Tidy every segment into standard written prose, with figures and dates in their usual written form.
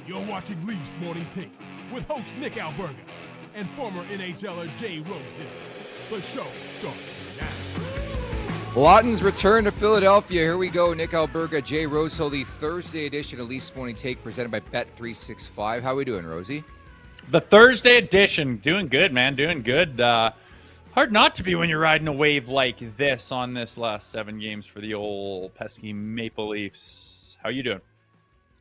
You're watching Leafs Morning Take with host Nick Alberga and former NHLer Jay Rosehill. The show starts now. Laughton's return to Philadelphia. Here we go. Nick Alberga, Jay Rosehill, the Thursday edition of Leafs Morning Take presented by Bet365. How we doing, Rosie? The Thursday edition. Doing good, man. Doing good. Hard not to be when you're riding a wave like this on this last 7 games for the old pesky Maple Leafs. How you doing?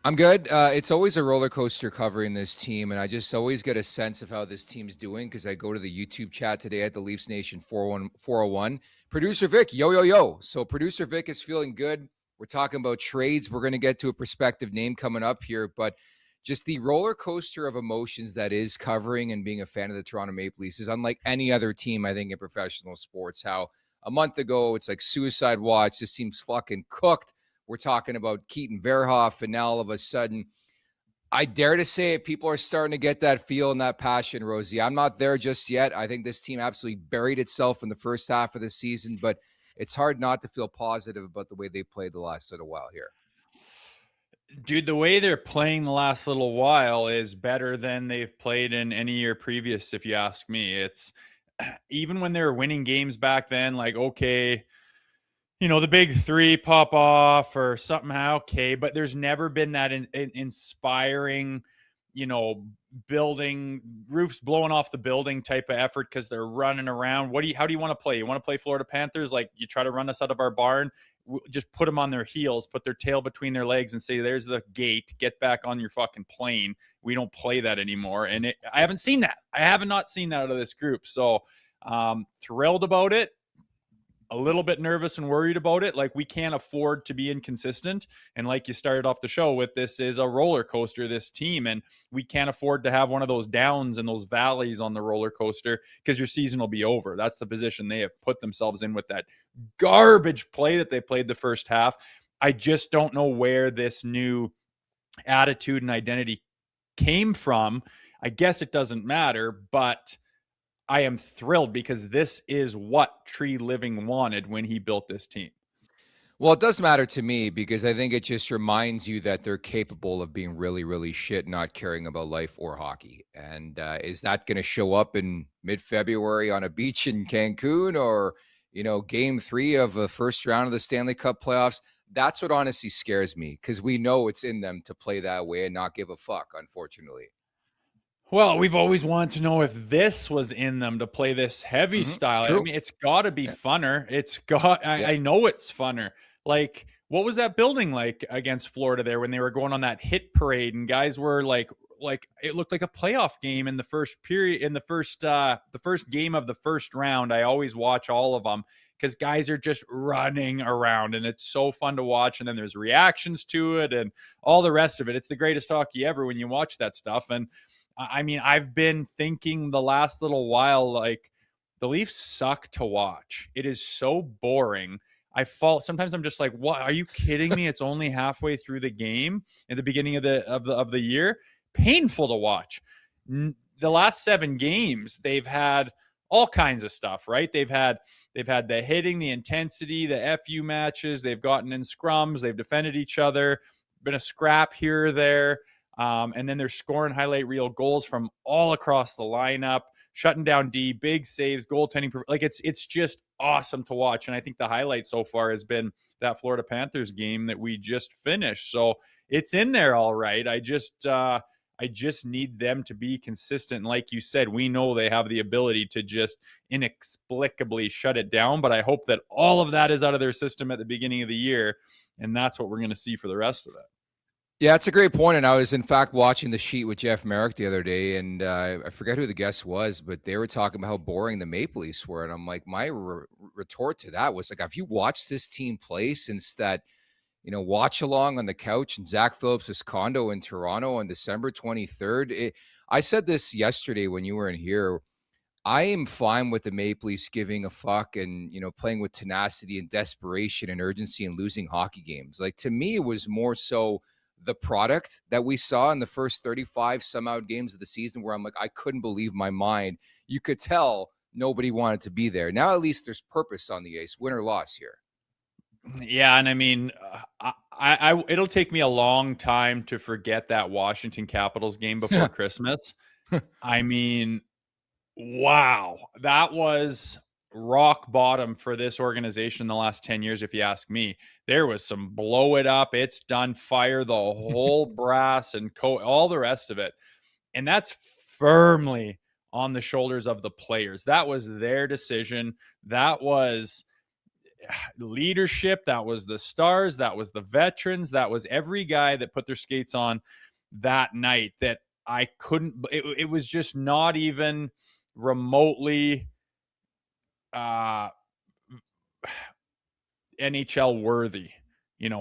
I'm good. It's always a roller coaster covering this team, and I just always get a sense of how this team's doing because I go to the YouTube chat today at the Leafs Nation 401. Producer Vic, yo. So Producer Vic is feeling good. We're talking about trades. We're going to get to a prospective name coming up here, but just the roller coaster of emotions that is covering and being a fan of the Toronto Maple Leafs is unlike any other team, I think, in professional sports. How a month ago, it's like suicide watch. This team's fucking cooked. We're talking about Keaton Verhoff, and now all of a sudden, I dare to say it, people are starting to get that feel and that passion, Rosie. I'm not there just yet. I think this team absolutely buried itself in the first half of the season, but it's hard not to feel positive about the way they played the last little while here. Dude, the way they're playing the last little while is better than they've played in any year previous, if you ask me. It's even when they were winning games back then, like, okay, you know, the big three pop off or something, okay, but there's never been that inspiring, you know, building roofs blowing off the building type of effort because they're running around. How do you want to play? You want to play Florida Panthers? Like, you try to run us out of our barn, just put them on their heels, put their tail between their legs and say, there's the gate, get back on your fucking plane. We don't play that anymore. And I haven't seen that. I have not seen that out of this group. So thrilled about it. A little bit nervous and worried about it. Like, we can't afford to be inconsistent. And like you started off the show with, this is a roller coaster, this team. And we can't afford to have one of those downs and those valleys on the roller coaster because your season will be over. That's the position they have put themselves in with that garbage play that they played the first half. I just don't know where this new attitude and identity came from. I guess it doesn't matter, but I am thrilled because this is what Tree Living wanted when he built this team. Well, it does matter to me because I think it just reminds you that they're capable of being really, really shit, not caring about life or hockey. And is that going to show up in mid-February on a beach in Cancun or, you know, game 3 of the first round of the Stanley Cup playoffs? That's what honestly scares me because we know it's in them to play that way and not give a fuck, unfortunately. Well, we've always wanted to know if this was in them to play this heavy style. True. I mean, it's got to be funner. I know it's funner. Like, what was that building like against Florida there when they were going on that hit parade and guys were like it looked like a playoff game in the first period, in the first game of the first round. I always watch all of them because guys are just running around and it's so fun to watch. And then there's reactions to it and all the rest of it. It's the greatest hockey ever when you watch that stuff. And I mean, I've been thinking the last little while, like, the Leafs suck to watch. It is so boring. Sometimes I'm just like, what? Are you kidding me? It's only halfway through the game in the beginning of the year. Painful to watch. The last 7 games, they've had all kinds of stuff, right? They've had the hitting, the intensity, the FU matches. They've gotten in scrums. They've defended each other. Been a scrap here or there. And then they're scoring highlight reel goals from all across the lineup, shutting down D, big saves, goaltending. Like, it's just awesome to watch. And I think the highlight so far has been that Florida Panthers game that we just finished. So it's in there all right. I just need them to be consistent. Like you said, we know they have the ability to just inexplicably shut it down, but I hope that all of that is out of their system at the beginning of the year. And that's what we're going to see for the rest of it. Yeah, it's a great point. And I was, in fact, watching the sheet with Jeff Merrick the other day, and I forget who the guest was, but they were talking about how boring the Maple Leafs were. And I'm like, my retort to that was like, have you watched this team play since that, you know, watch along on the couch in Zach Phillips' condo in Toronto on December 23rd? I said this yesterday when you were in here. I am fine with the Maple Leafs giving a fuck and, you know, playing with tenacity and desperation and urgency and losing hockey games. Like, to me, it was more so the product that we saw in the first 35 some odd games of the season where I'm like, I couldn't believe my mind. You could tell nobody wanted to be there. Now at least there's purpose on the ice, win or loss here. Yeah, and I mean, It'll take me a long time to forget that Washington Capitals game before Christmas. I mean, wow, that was rock bottom for this organization in the last 10 years, if you ask me. There was some blow it up, it's done, fire the whole brass and all the rest of it. And that's firmly on the shoulders of the players. That was their decision. That was leadership. That was the stars. That was the veterans. That was every guy that put their skates on that night that I couldn't, it was just not even remotely NHL worthy,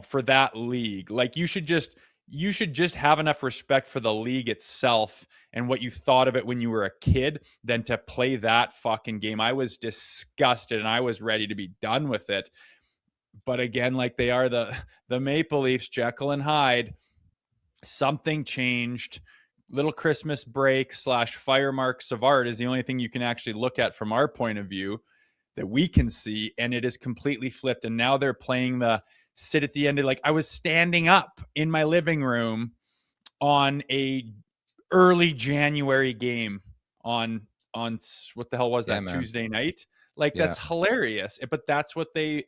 for that league. Like you should just have enough respect for the league itself and what you thought of it when you were a kid than to play that fucking game. I was disgusted and I was ready to be done with it. But again, like they are the Maple Leafs, Jekyll and Hyde, something changed. Little Christmas break / fire marks of art is the only thing you can actually look at from our point of view that we can see, and it is completely flipped. And now they're playing the sit at the end of, like, I was standing up in my living room on a early January game on what the hell was that, Tuesday night? Like, that's hilarious. But that's what they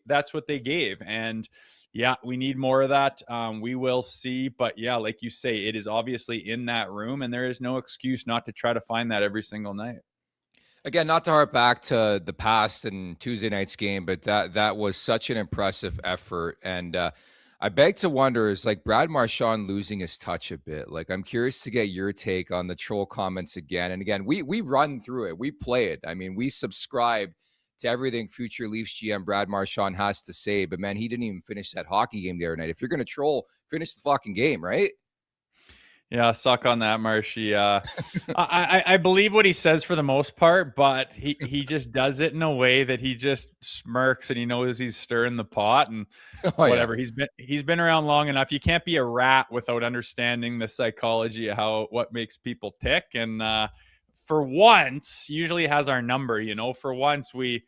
gave. And yeah, we need more of that. We will see. But yeah, like you say, it is obviously in that room, and there is no excuse not to try to find that every single night. Again, not to harp back to the past and Tuesday night's game, but that was such an impressive effort. And I beg to wonder, is like Brad Marchand losing his touch a bit? Like, I'm curious to get your take on the troll comments again. And again, we run through it. We play it. I mean, we subscribe to everything future Leafs GM Brad Marchand has to say. But man, he didn't even finish that hockey game the other night. If you're going to troll, finish the fucking game, right? Yeah, suck on that, Marshy. I believe what he says for the most part, but he just does it in a way that he just smirks and he knows he's stirring the pot and whatever. Yeah. He's been around long enough. You can't be a rat without understanding the psychology of what makes people tick. And for once, usually has our number. For once he's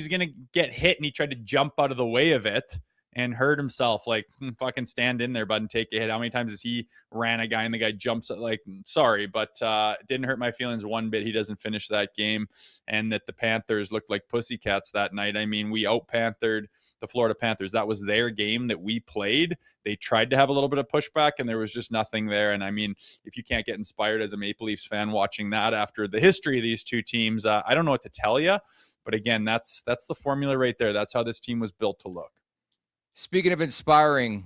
gonna get hit and he tried to jump out of the way of it and hurt himself. Like, fucking stand in there, bud, and take a hit. How many times has he ran a guy and the guy jumps? Like, sorry, but it didn't hurt my feelings one bit. He doesn't finish that game, and that the Panthers looked like pussycats that night. I mean, we out-Panthered the Florida Panthers. That was their game that we played. They tried to have a little bit of pushback, and there was just nothing there. And I mean, if you can't get inspired as a Maple Leafs fan watching that after the history of these two teams, I don't know what to tell you. But again, that's the formula right there. That's how this team was built to look. Speaking of inspiring,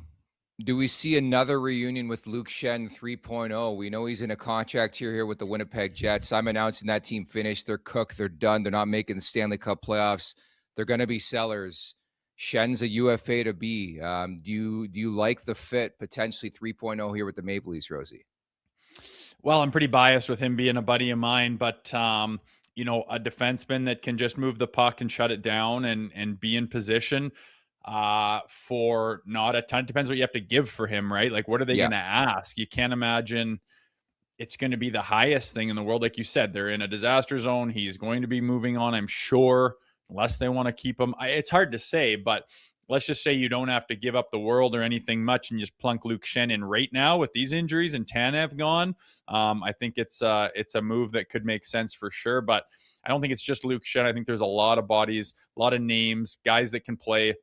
do we see another reunion with Luke Schenn 3.0? We know he's in a contract here with the Winnipeg Jets. I'm announcing that team finished. They're cooked. They're done. They're not making the Stanley Cup playoffs. They're going to be sellers. Schenn's a UFA to be. Do you like the fit, potentially 3.0 here with the Maple Leafs, Rosie? Well, I'm pretty biased with him being a buddy of mine, but a defenseman that can just move the puck and shut it down and be in position for not a ton. Depends what you have to give for him, right? Like, what are they going to ask? You can't imagine it's going to be the highest thing in the world. Like you said, they're in a disaster zone. He's going to be moving on, I'm sure, unless they want to keep him. It's hard to say, but let's just say you don't have to give up the world or anything much and just plunk Luke Schenn in right now with these injuries and Tanev gone. I think it's a move that could make sense for sure, but I don't think it's just Luke Schenn. I think there's a lot of bodies, a lot of names, guys that can play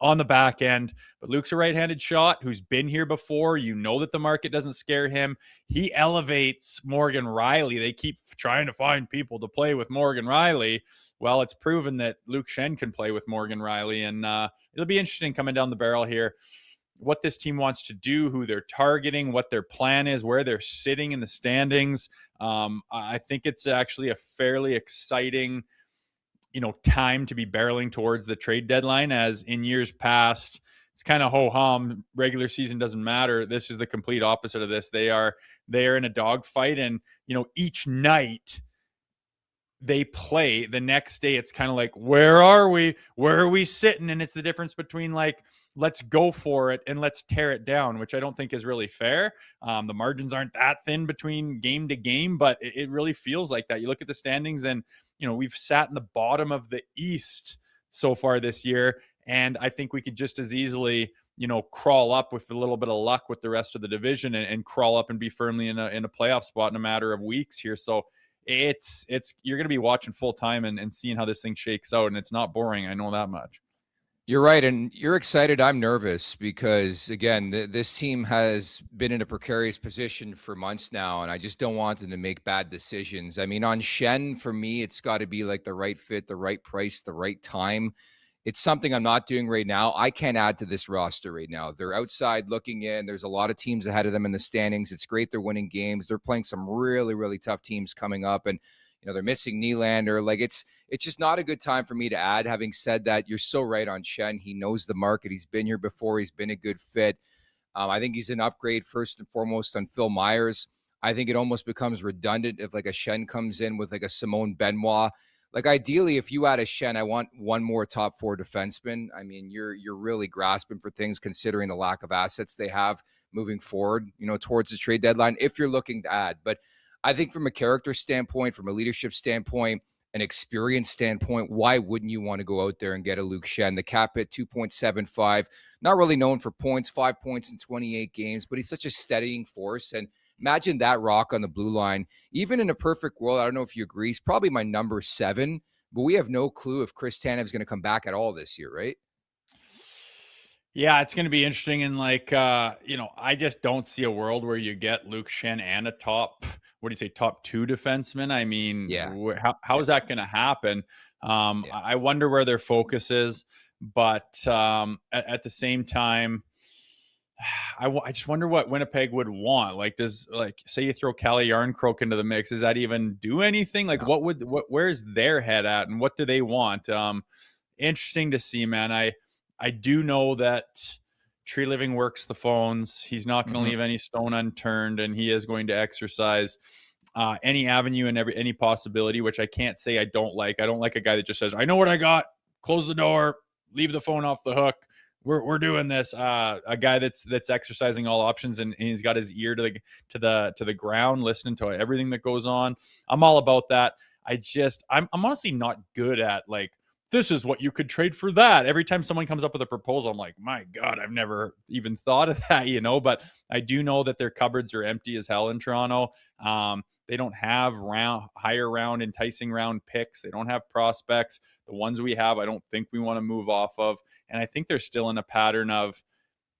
on the back end. But Luke's a right-handed shot who's been here before. You know that the market doesn't scare him. He elevates Morgan Rielly. They keep trying to find people to play with Morgan Rielly. Well, it's proven that Luke Schenn can play with Morgan Rielly, and it'll be interesting coming down the barrel here what this team wants to do, who they're targeting, what their plan is, where they're sitting in the standings. I think it's actually a fairly exciting time to be barreling towards the trade deadline, as in years past, it's kind of ho-hum. Regular season doesn't matter. This is the complete opposite of this. They are in a dogfight, and, each night they play, the next day it's kind of like, where are we? Where are we sitting? And it's the difference between like, let's go for it and let's tear it down, which I don't think is really fair. The margins aren't that thin between game to game, but it really feels like that. You look at the standings and, we've sat in the bottom of the East so far this year, And I think we could just as easily, crawl up with a little bit of luck with the rest of the division and crawl up and be firmly in a playoff spot in a matter of weeks here. So it's you're going to be watching full time and seeing how this thing shakes out. And it's not boring. I know that much. You're right, and you're excited. I'm nervous because, again, this team has been in a precarious position for months now, and I just don't want them to make bad decisions. I mean, on Schenn, for me, it's got to be like the right fit, the right price, the right time. It's something I'm not doing right now. I can't add to this roster right now. They're outside looking in. There's a lot of teams ahead of them in the standings. It's great they're winning games. They're playing some really, really tough teams coming up, and they're missing Nylander. Like, it's just not a good time for me to add. Having said that, you're so right on Schenn. He knows the market. He's been here before. He's been a good fit. I think he's an upgrade first and foremost on Phil Myers. I think it almost becomes redundant if like a Schenn comes in with like a Simone Benoit. Like, ideally, if you add a Schenn, I want one more top four defenseman. I mean, you're really grasping for things considering the lack of assets they have moving forward, towards the trade deadline, if you're looking to add. But I think from a character standpoint, from a leadership standpoint, an experience standpoint, why wouldn't you want to go out there and get a Luke Schenn? The cap hit 2.75, not really known for points, 5 points in 28 games, but he's such a steadying force. And imagine that rock on the blue line. Even in a perfect world, I don't know if you agree, he's probably my number 7, but we have no clue if Chris Tanev's going to come back at all this year, right? Yeah, it's going to be interesting. And I just don't see a world where you get Luke Schenn and a top 2 defenseman. I mean, how is that going to happen? I wonder where their focus is, but at the same time, I just wonder what Winnipeg would want. Like, say you throw Calle Yarncroke into the mix, does that even do anything? Like, no. where's their head at, and what do they want? Interesting to see, man. I do know that Tree Living works the phones. He's not going to leave any stone unturned, and he is going to exercise any avenue and any possibility, which I can't say I don't like. I don't like a guy that just says, "I know what I got. Close the door. Leave the phone off the hook. We're doing this." A guy that's exercising all options, and he's got his ear to the ground, listening to everything that goes on. I'm all about that. I'm honestly not good at like, this is what you could trade for that. Every time someone comes up with a proposal, I'm like, my God, I've never even thought of that, but I do know that their cupboards are empty as hell in Toronto. They don't have higher round, enticing round picks. They don't have prospects. The ones we have, I don't think we want to move off of. And I think they're still in a pattern of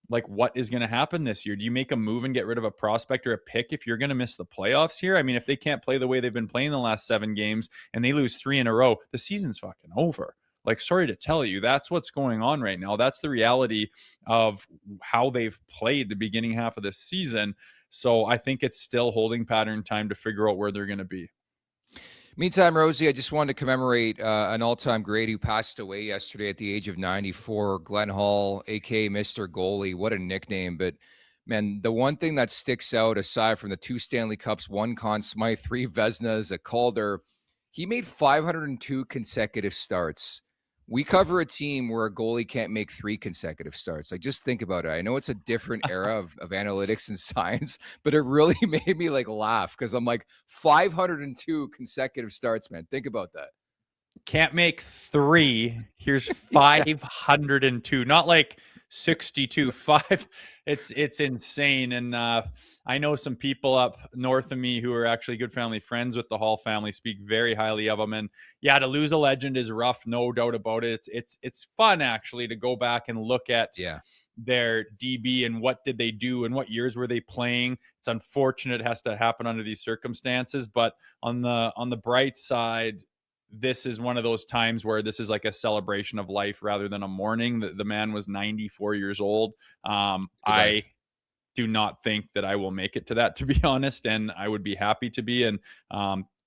like, what is going to happen this year? Do you make a move and get rid of a prospect or a pick if you're going to miss the playoffs here? I mean, if they can't play the way they've been playing the last 7 games and they lose 3 in a row, the season's fucking over. Like, sorry to tell you, that's what's going on right now. That's the reality of how they've played the beginning half of this season. So I think it's still holding pattern time to figure out where they're going to be. Meantime, Rosie, I just wanted to commemorate an all-time great who passed away yesterday at the age of 94, Glenn Hall, a.k.a. Mr. Goalie. What a nickname. But, man, the one thing that sticks out, aside from the 2 Stanley Cups, 1 Conn Smythe, 3 Vezinas, a Calder, he made 502 consecutive starts. We cover a team where a goalie can't make 3 consecutive starts. Like, just think about it. I know it's a different era of analytics and science, but it really made me like laugh because I'm like, 502 consecutive starts, man. Think about that. Can't make 3. Here's 502. Not like 62. 5. It's insane. And I know some people up north of me who are actually good family friends with the Hall family, speak very highly of them. And yeah, to lose a legend is rough, no doubt about it. It's fun actually to go back and look at their DB and what did they do and what years were they playing. It's unfortunate it has to happen under these circumstances, but on the bright side, this is one of those times where this is like a celebration of life rather than a mourning. The man was 94 years old. I do not think that I will make it to that, to be honest, and I would be happy to be. And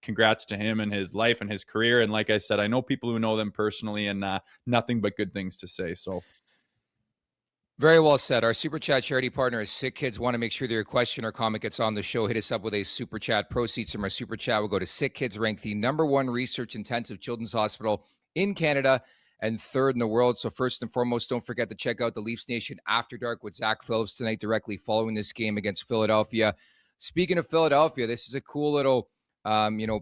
congrats to him and his life and his career. And like I said, I know people who know them personally, and nothing but good things to say. So. Very well said. Our Super Chat charity partner is Sick Kids. Want to make sure that your question or comment gets on the show. Hit us up with a Super Chat. Proceeds from our Super Chat will go to Sick Kids, ranked the #1 research-intensive children's hospital in Canada and 3rd in the world. So first and foremost, don't forget to check out the Leafs Nation After Dark with Zach Phillips tonight, directly following this game against Philadelphia. Speaking of Philadelphia, this is a cool little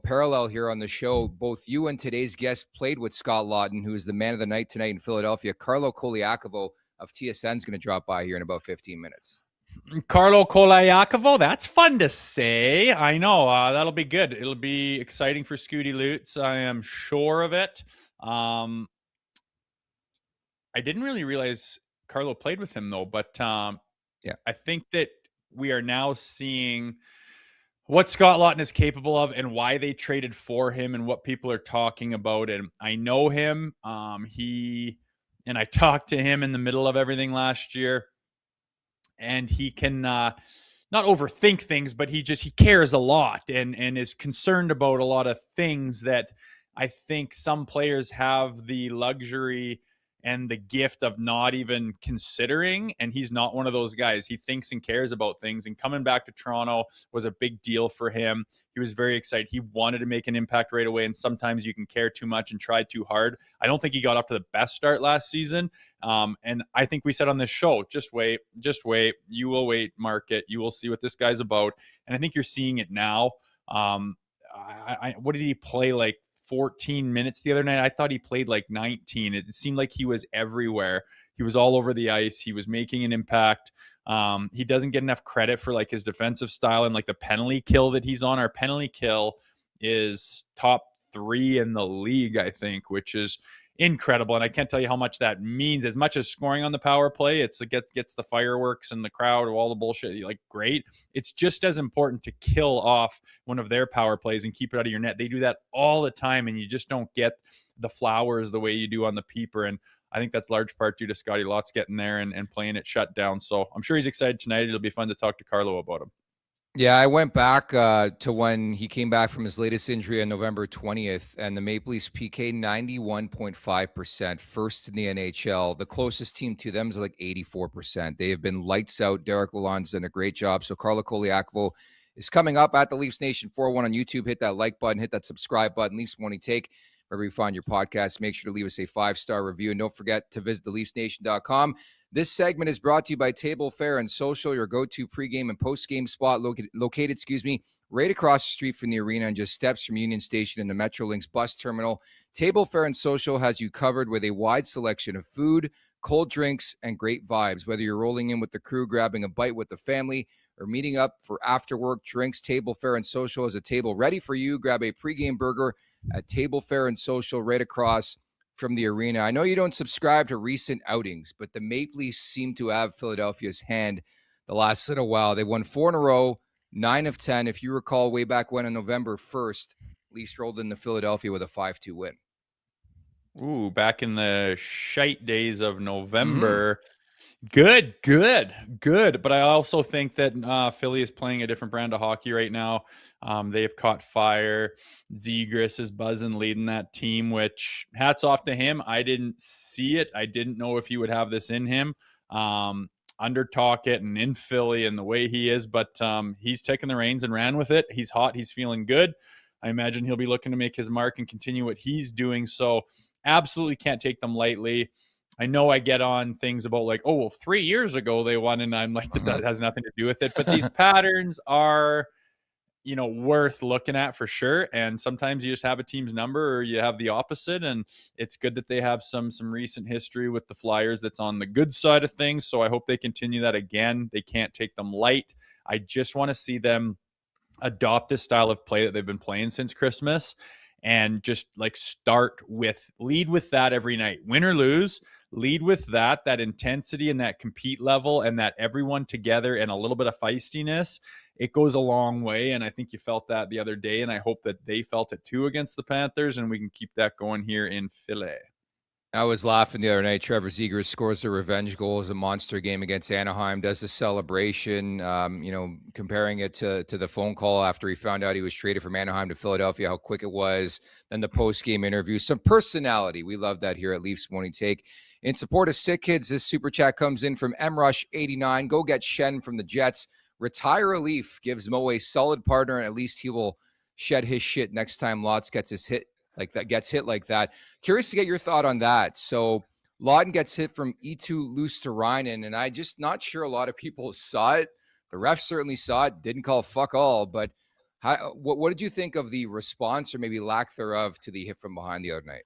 Parallel here on the show, both you and today's guest played with Scott Laughton, who is the man of the night tonight in Philadelphia. Carlo Colaiacovo of TSN is going to drop by here in about 15 minutes. Carlo Colaiacovo, that's fun to say. I know, that'll be good. It'll be exciting for Scooty Lutz. I am sure of it. I didn't really realize Carlo played with him, though, but yeah, I think that we are now seeing what Scott Laughton is capable of and why they traded for him and what people are talking about. And I know him. I talked to him in the middle of everything last year, and he can not overthink things, but he cares a lot and is concerned about a lot of things that I think some players have the luxury and the gift of not even considering. And he's not one of those guys. He thinks and cares about things. And coming back to Toronto was a big deal for him. He was very excited. He wanted to make an impact right away. And sometimes you can care too much and try too hard. I don't think he got off to the best start last season. And I think we said on this show, just wait. You will wait, market. You will see what this guy's about. And I think you're seeing it now. What did he play, like 14 minutes the other night? I thought he played like 19. It seemed like he was everywhere. He was all over the ice. He was making an impact. He doesn't get enough credit for like his defensive style and like the penalty kill that he's on. Our penalty kill is top 3 in the league, I think, which is incredible. And I can't tell you how much that means. As much as scoring on the power play, it gets the fireworks and the crowd, all the bullshit, like, great. It's just as important to kill off one of their power plays and keep it out of your net. They do that all the time, and you just don't get the flowers the way you do on the peeper. And I think that's large part due to Scotty Lots getting there and playing it shut down. So I'm sure he's excited tonight. It'll be fun to talk to Carlo about him. Yeah, I went back to when he came back from his latest injury on November 20th, and the Maple Leafs PK 91.5%, first in the NHL. The closest team to them is like 84%. They have been lights out. Derek Lalonde's done a great job. So Carlo Colaiacovo is coming up at the Leafs Nation 401 on YouTube. Hit that like button, hit that subscribe button. Leafs Morning Take, wherever you find your podcast. Make sure to leave us a 5-star review, and don't forget to visit theleafsnation.com. This segment is brought to you by Table Fare and Social, your go-to pregame and postgame spot located, right across the street from the arena and just steps from Union Station and the Metrolinx bus terminal. Table Fare and Social has you covered with a wide selection of food, cold drinks, and great vibes. Whether you're rolling in with the crew, grabbing a bite with the family, or meeting up for after-work drinks, Table Fare and Social has a table ready for you. Grab a pregame burger at Table Fare and Social right across from the arena. I know you don't subscribe to recent outings, but the Maple Leafs seem to have Philadelphia's hand the last little while. They won 4 in a row, 9 of 10. If you recall, way back when on November 1st, Leafs rolled into Philadelphia with a 5-2 win. Ooh, back in the shite days of November. Good. But I also think that Philly is playing a different brand of hockey right now. They have caught fire. Zegras is buzzing, leading that team, which hats off to him. I didn't see it. I didn't know if he would have this in him. Under Tocchet and in Philly and the way he is, but he's taken the reins and ran with it. He's hot. He's feeling good. I imagine he'll be looking to make his mark and continue what he's doing. So absolutely can't take them lightly. I know I get on things about like, 3 years ago they won, and I'm like, that has nothing to do with it. But these patterns are, worth looking at for sure. And sometimes you just have a team's number or you have the opposite. And it's good that they have some recent history with the Flyers that's on the good side of things. So I hope they continue that again. They can't take them light. I just want to see them adopt this style of play that they've been playing since Christmas. And just like lead with that every night, win or lose, lead with that intensity and that compete level and that everyone together and a little bit of feistiness. It goes a long way. And I think you felt that the other day. And I hope that they felt it too against the Panthers, and we can keep that going here in Philly. I was laughing the other night. Trevor Zegras scores a revenge goal as a monster game against Anaheim, does the celebration, comparing it to the phone call after he found out he was traded from Anaheim to Philadelphia, how quick it was. Then the post-game interview, some personality. We love that here at Leafs Morning Take. In support of Sick Kids, this super chat comes in from MRush89. Go get Schenn from the Jets. Retire a Leaf, gives Mo a solid partner, and at least he will shed his shit next time Lots gets hit like that. Curious to get your thought on that. So Laughton gets hit from Eetu Luostarinen, and I just not sure a lot of people saw it. The ref certainly saw it, didn't call fuck all, but What did you think of the response, or maybe lack thereof, to the hit from behind the other night?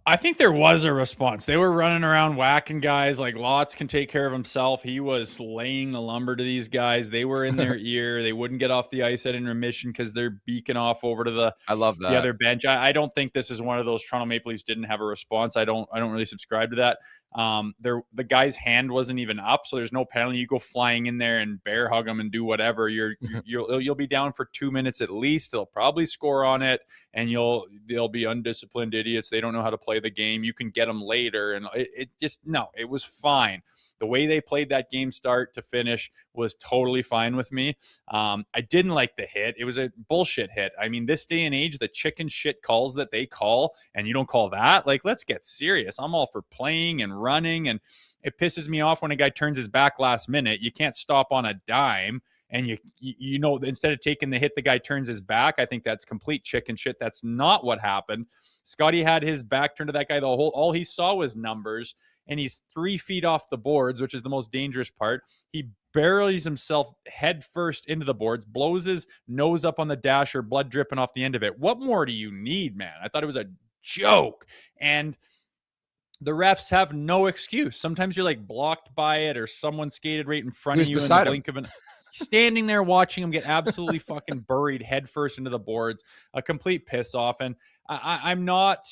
I think there was a response. They were running around whacking guys. Like, Lots can take care of himself. He was laying the lumber to these guys. They were in their ear. They wouldn't get off the ice at intermission because they're beaking off over to the I love the that. other bench. I don't think this is one of those Toronto Maple Leafs didn't have a response. I don't really subscribe to that. The guy's hand wasn't even up, so there's no penalty. You go flying in there and bear hug him and do whatever. You'll be down for 2 minutes at least. They'll probably score on it, and they'll be undisciplined idiots. They don't know how to play the game. You can get them later, and it was fine. The way they played that game start to finish was totally fine with me. I didn't like the hit. It was a bullshit hit. I mean, this day and age, the chicken shit calls that they call, and you don't call that, like, let's get serious. I'm all for playing and running, and it pisses me off when a guy turns his back last minute. You can't stop on a dime, and you know, instead of taking the hit, the guy turns his back. I think that's complete chicken shit. That's not what happened. Scotty had his back turned to that guy. All he saw was numbers, and he's 3 feet off the boards, which is the most dangerous part. He buries himself head first into the boards, blows his nose up on the dasher, blood dripping off the end of it. What more do you need, man? I thought it was a joke. And the refs have no excuse. Sometimes you're like blocked by it, or someone skated right in front of you in the blink of an standing there watching him get absolutely fucking buried head first into the boards. A complete piss off. And I'm not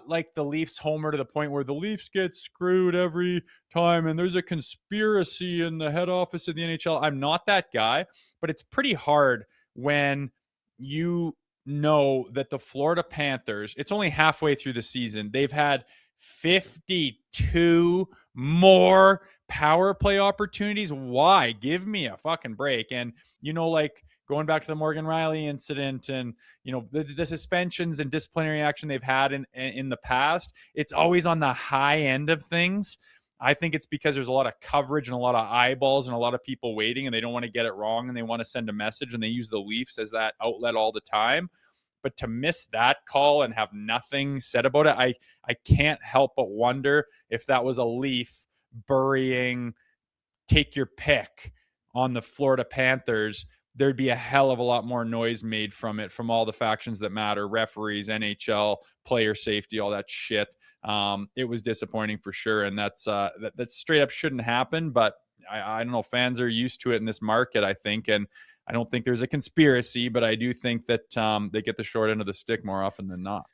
like the Leafs homer to the point where the Leafs get screwed every time and there's a conspiracy in the head office of the NHL. I'm not that guy, but it's pretty hard when you know that the Florida Panthers, it's only halfway through the season, they've had 52 more power play opportunities. Why? Give me a fucking break. And, you know, like, going back to the Morgan Rielly incident and, you know, the suspensions and disciplinary action they've had in the past, it's always on the high end of things. I think it's because there's a lot of coverage and a lot of eyeballs and a lot of people waiting, and they don't want to get it wrong, and they want to send a message, and they use the Leafs as that outlet all the time. But to miss that call and have nothing said about it, I can't help but wonder if that was a Leaf burying, take your pick, on the Florida Panthers. There'd be a hell of a lot more noise made from it, from all the factions that matter, referees, NHL, player safety, all that shit. It was disappointing for sure. And that straight up shouldn't happen, but I don't know. Fans are used to it in this market, I think. And I don't think there's a conspiracy, but I do think that they get the short end of the stick more often than not.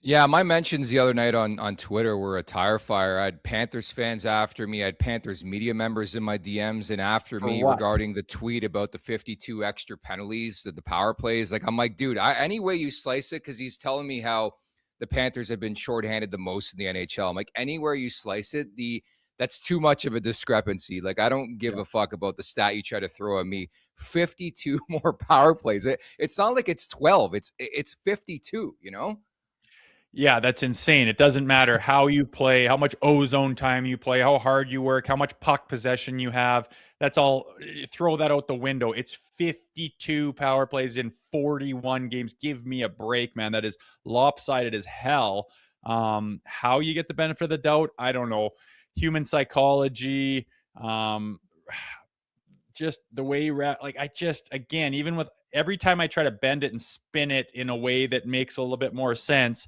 Yeah, my mentions the other night on Twitter were a tire fire. I had Panthers fans after me. I had Panthers media members in my DMs and after me regarding the tweet about the 52 extra penalties, the power plays. Like, I'm like, dude, any way you slice it, because he's telling me how the Panthers have been shorthanded the most in the NHL. I'm like, anywhere you slice it, that's too much of a discrepancy. Like, I don't give a fuck about the stat you try to throw at me. 52 more power plays. It's not like it's 12. It's 52, you know? Yeah, that's insane. It doesn't matter how you play, how much ozone time you play, how hard you work, how much puck possession you have. That's all. Throw that out the window. It's 52 power plays in 41 games. Give me a break, man. That is lopsided as hell. How you get the benefit of the doubt, I don't know. Human psychology, just the way again, even with every time I try to bend it and spin it in a way that makes a little bit more sense,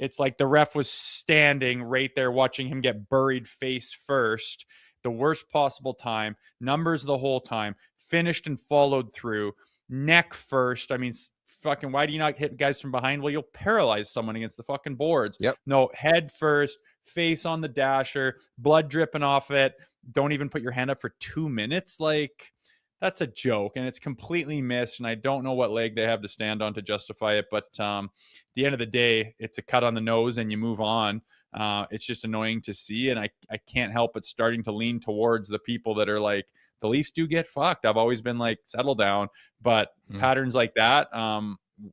it's like the ref was standing right there watching him get buried face first, the worst possible time, numbers the whole time, finished and followed through, neck first. I mean, fucking, why do you not hit guys from behind? Well, you'll paralyze someone against the fucking boards. Yep. No, head first, face on the dasher, blood dripping off it. Don't even put your hand up for 2 minutes. Like, that's a joke, and it's completely missed, and I don't know what leg they have to stand on to justify it. But at the end of the day, it's a cut on the nose, and you move on. It's just annoying to see, and I can't help but starting to lean towards the people that are like, the Leafs do get fucked. I've always been like, settle down. But patterns like that,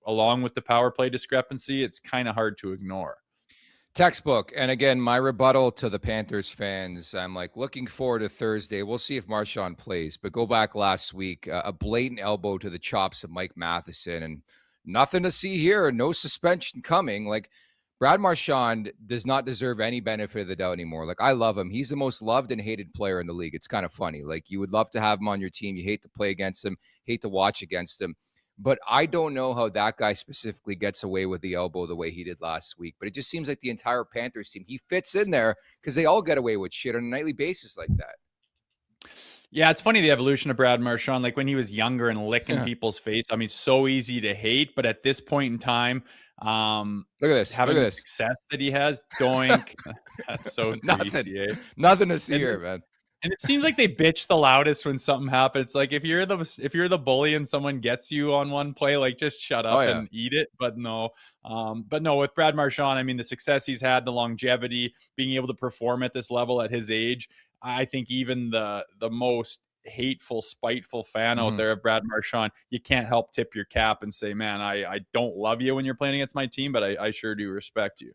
along with the power play discrepancy, it's kind of hard to ignore. Textbook. And again, my rebuttal to the Panthers fans, I'm like, looking forward to Thursday. We'll see if Marchand plays. But go back last week, a blatant elbow to the chops of Mike Matheson, and nothing to see here. No suspension coming. Like, Brad Marchand does not deserve any benefit of the doubt anymore. Like, I love him. He's the most loved and hated player in the league. It's kind of funny. Like, you would love to have him on your team. You hate to play against him, hate to watch against him. But I don't know how that guy specifically gets away with the elbow the way he did last week. But it just seems like the entire Panthers team, he fits in there because they all get away with shit on a nightly basis like that. Yeah, it's funny the evolution of Brad Marchand. Like when he was younger and licking people's face. I mean, so easy to hate, but at this point in time, look at this. Having look at the this success that he has, doink. That's so nothing to see here, man. And it seems like they bitch the loudest when something happens. Like if you're the bully and someone gets you on one play, like just shut up and eat it. But no, with Brad Marchand, I mean, the success he's had, the longevity, being able to perform at this level at his age, I think even the most hateful, spiteful fan out there of Brad Marchand, you can't help tip your cap and say, man, I don't love you when you're playing against my team, but I sure do respect you.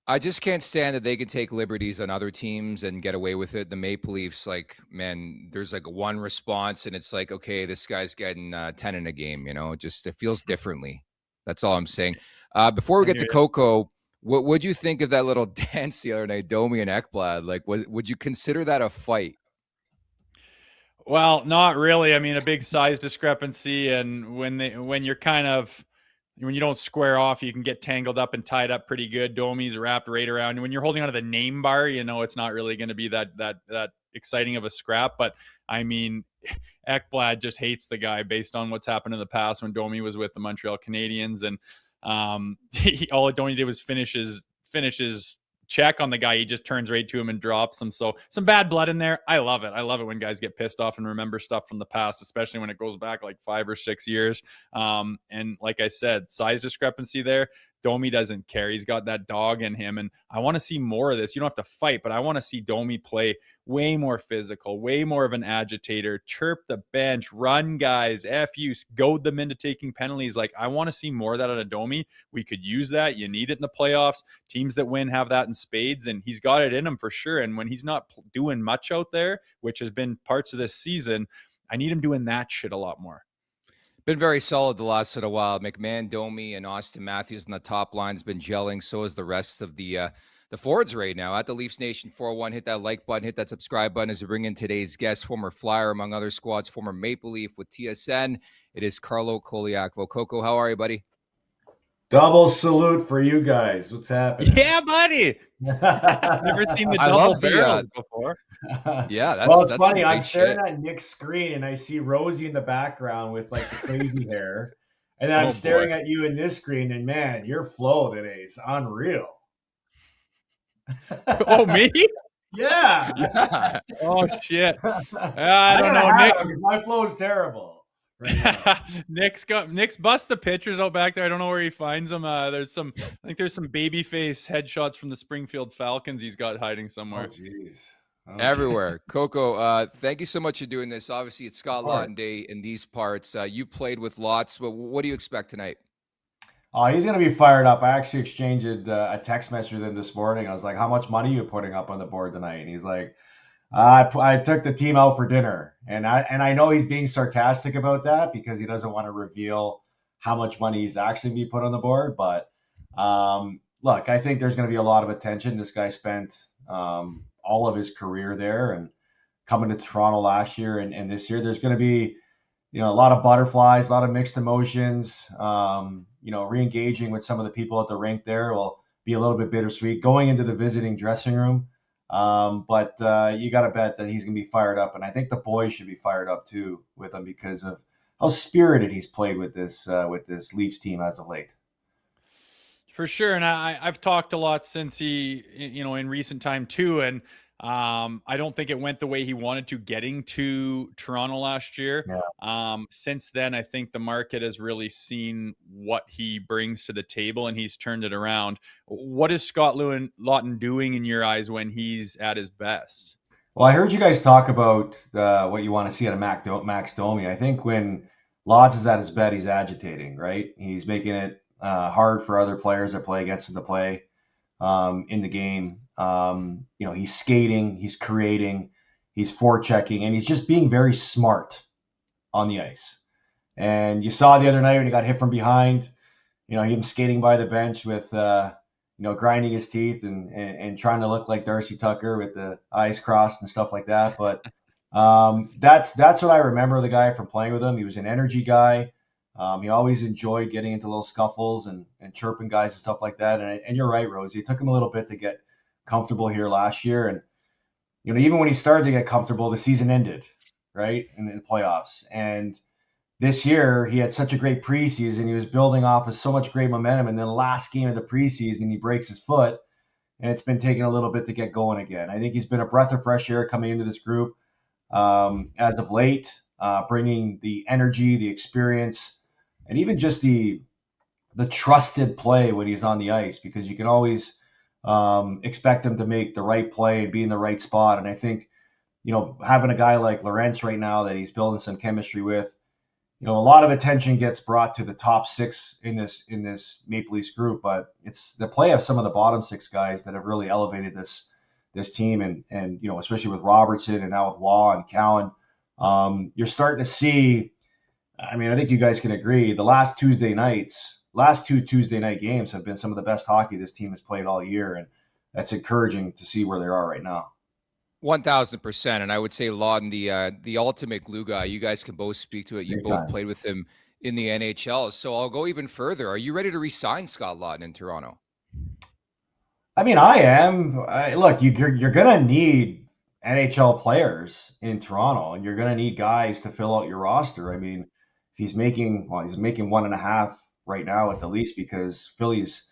I just can't stand that they can take liberties on other teams and get away with it. The Maple Leafs, like, man, there's like one response and it's like, okay, this guy's getting 10 in a game, it feels differently. That's all I'm saying. Before we get to Coco, what would you think of that little dance the other night, Domi and Ekblad? Like, would you consider that a fight? Well, not really. I mean, a big size discrepancy, and when you don't square off, you can get tangled up and tied up pretty good. Domi's wrapped right around. When you're holding onto the name bar, it's not really going to be that exciting of a scrap. But I mean, Ekblad just hates the guy based on what's happened in the past when Domi was with the Montreal Canadiens, and all Domi did was finish his check on the guy. He just turns right to him and drops him. So some bad blood in there. I love it. I love it when guys get pissed off and remember stuff from the past, especially when it goes back like 5 or 6 years. And like I said, size discrepancy there. Domi doesn't care. He's got that dog in him. And I want to see more of this. You don't have to fight, but I want to see Domi play way more physical, way more of an agitator, chirp the bench, run guys, you, goad them into taking penalties. Like, I want to see more of that out of Domi. We could use that. You need it in the playoffs. Teams that win have that in spades, and he's got it in him for sure. And when he's not doing much out there, which has been parts of this season, I need him doing that shit a lot more. Been very solid the last little while. McMahon, Domi, and Auston Matthews in the top line has been gelling. So is the rest of the forwards right now. At the Leafs Nation 401, hit that like button, hit that subscribe button as we bring in today's guest, former Flyer, among other squads, former Maple Leaf with TSN. It is Carlo Colaiacovo. Coco, how are you, buddy? Double salute for you guys. What's happening? Yeah, buddy. Never seen the double barrel before. Yeah, that's well, it's funny. I'm staring at Nick's screen and I see Rosie in the background with like the crazy hair, and then I'm staring at you in this screen, and man, your flow today is unreal. Oh, me? Yeah. Oh shit. I don't know, Nick. Because my flow is terrible. Right. Nick's bust the pictures out back there. I don't know where he finds them. There's some baby face headshots from the Springfield Falcons he's got hiding somewhere. Oh, jeez. Everywhere. Coco, thank you so much for doing this. Obviously, it's Scott Laughton Day in these parts. You played with lots. What do you expect tonight? Oh, he's going to be fired up. I actually exchanged a text message with him this morning. I was like, how much money are you putting up on the board tonight? And he's like, I took the team out for dinner. And I know he's being sarcastic about that because he doesn't want to reveal how much money he's actually be put on the board. But look, I think there's going to be a lot of attention. This guy spent all of his career there, and coming to Toronto last year and this year, there's going to be, a lot of butterflies, a lot of mixed emotions. Re-engaging with some of the people at the rink there will be a little bit bittersweet going into the visiting dressing room. But you got to bet that he's going to be fired up. And I think the boys should be fired up too with him because of how spirited he's played with this Leafs team as of late. For sure. And I've talked a lot since he, in recent time too. And I don't think it went the way he wanted to getting to Toronto last year. Yeah. Since then, I think the market has really seen what he brings to the table and he's turned it around. What is Scott Laughton doing in your eyes when he's at his best? Well, I heard you guys talk about what you want to see out of Max Domi. I think when Laughton is at his best, he's agitating, right? He's making it hard for other players that play against him to play in the game. He's skating, he's creating, he's forechecking, and he's just being very smart on the ice. And you saw the other night when he got hit from behind, him skating by the bench with, grinding his teeth and trying to look like Darcy Tucker with the eyes crossed and stuff like that. But that's what I remember the guy from playing with him. He was an energy guy. He always enjoyed getting into little scuffles and chirping guys and stuff like that. And you're right, Rosie. It took him a little bit to get comfortable here last year. And, even when he started to get comfortable, the season ended, right, in the playoffs. And this year, he had such a great preseason. He was building off of so much great momentum. And then last game of the preseason, he breaks his foot. And it's been taking a little bit to get going again. I think he's been a breath of fresh air coming into this group as of late, bringing the energy, the experience, and even just the trusted play when he's on the ice, because you can always expect him to make the right play and be in the right spot. And I think, having a guy like Lorentz right now that he's building some chemistry with, a lot of attention gets brought to the top six in this Maple Leafs group, but it's the play of some of the bottom six guys that have really elevated this team, and especially with Robertson and now with Waugh and Cowan, you're starting to see. I mean, I think you guys can agree. The last two Tuesday night games have been some of the best hockey this team has played all year, and that's encouraging to see where they are right now. 1,000%. And I would say Laughton, the ultimate glue guy. You guys can both speak to it. You both played with him in the NHL. So I'll go even further. Are you ready to re-sign Scott Laughton in Toronto? I mean, I am. Look, you're going to need NHL players in Toronto, and you're going to need guys to fill out your roster. I mean, if he's making 1.5 right now at the Leafs because Philly's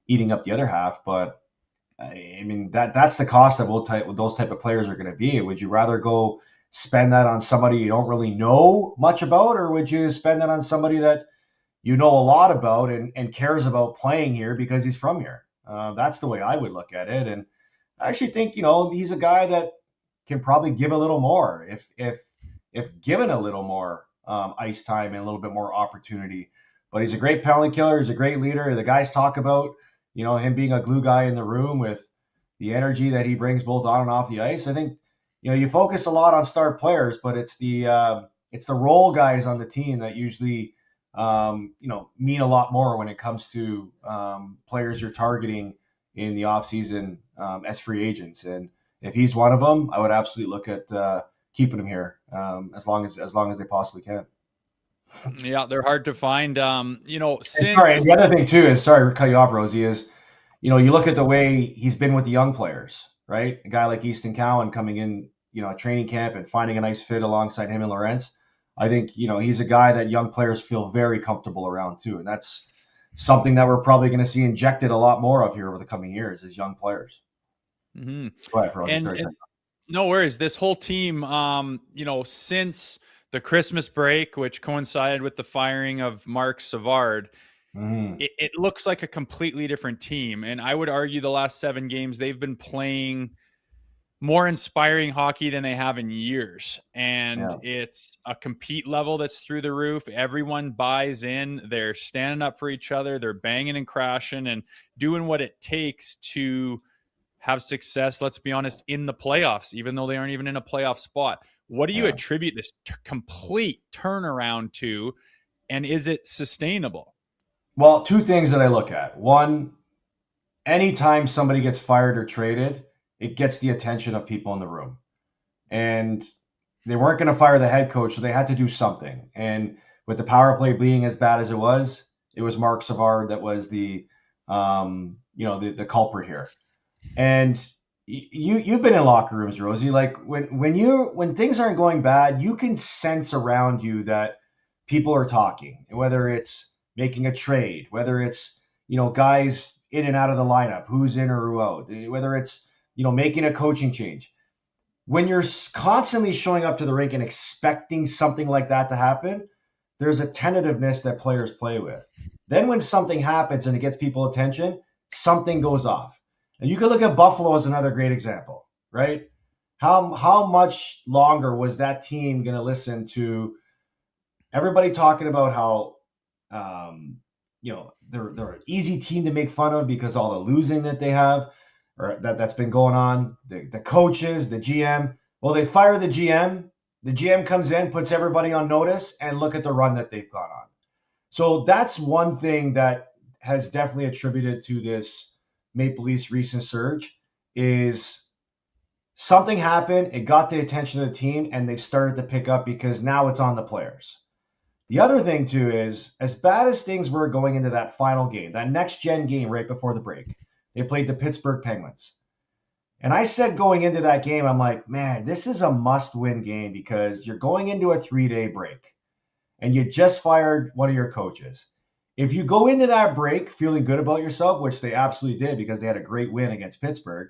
eating up the other half, but I mean, that's the cost of what those type of players are going to be. Would you rather go spend that on somebody you don't really know much about, or would you spend that on somebody that you know a lot about and cares about playing here because he's from here? That's the way I would look at it. And I actually think, he's a guy that can probably give a little more if given a little more ice time and a little bit more opportunity. But he's a great penalty killer. He's a great leader. The guys talk about him being a glue guy in the room with the energy that he brings both on and off the ice. I think, you focus a lot on star players, but it's the role guys on the team that usually, mean a lot more when it comes to players you're targeting in the offseason as free agents. And if he's one of them, I would absolutely look at keeping him here as long as they possibly can. Yeah, they're hard to find. Sorry, the other thing too is, sorry to cut you off, Rosie, is, you look at the way he's been with the young players, right? A guy like Easton Cowan coming in, training camp and finding a nice fit alongside him and Lorentz. I think, he's a guy that young players feel very comfortable around too. And that's something that we're probably going to see injected a lot more of here over the coming years as young players. Mm-hmm. Go ahead, Rosie. And no worries. This whole team, since the Christmas break, which coincided with the firing of Marc Savard, it looks like a completely different team. And I would argue the last 7 games, they've been playing more inspiring hockey than they have in years. And it's a compete level that's through the roof. Everyone buys in. They're standing up for each other. They're banging and crashing and doing what it takes to have success, let's be honest, in the playoffs, even though they aren't even in a playoff spot. What do you attribute this complete turnaround to, and is it sustainable? Well, 2 things that I look at. One, anytime somebody gets fired or traded, it gets the attention of people in the room. And they weren't going to fire the head coach, so they had to do something. And with the power play being as bad as it was Marc Savard that was the culprit here. And you've been in locker rooms, Rosie. Like when things aren't going bad, you can sense around you that people are talking, whether it's making a trade, whether it's, guys in and out of the lineup, who's in or who out, whether it's, making a coaching change. When you're constantly showing up to the rink and expecting something like that to happen, there's a tentativeness that players play with. Then when something happens and it gets people attention, something goes off. And you can look at Buffalo as another great example, right? How much longer was that team going to listen to everybody talking about how, they're an easy team to make fun of because all the losing that they have, or that's been going on, the coaches, the GM. Well, they fire the GM. The GM comes in, puts everybody on notice, and look at the run that they've gone on. So that's one thing that has definitely attributed to this Maple Leafs' recent surge is something happened. It got the attention of the team, and they've started to pick up because now it's on the players. The other thing, too, is as bad as things were going into that final game, that next-gen game right before the break, they played the Pittsburgh Penguins. And I said going into that game, I'm like, man, this is a must-win game because you're going into a 3-day break, and you just fired one of your coaches. If you go into that break feeling good about yourself, which they absolutely did because they had a great win against Pittsburgh,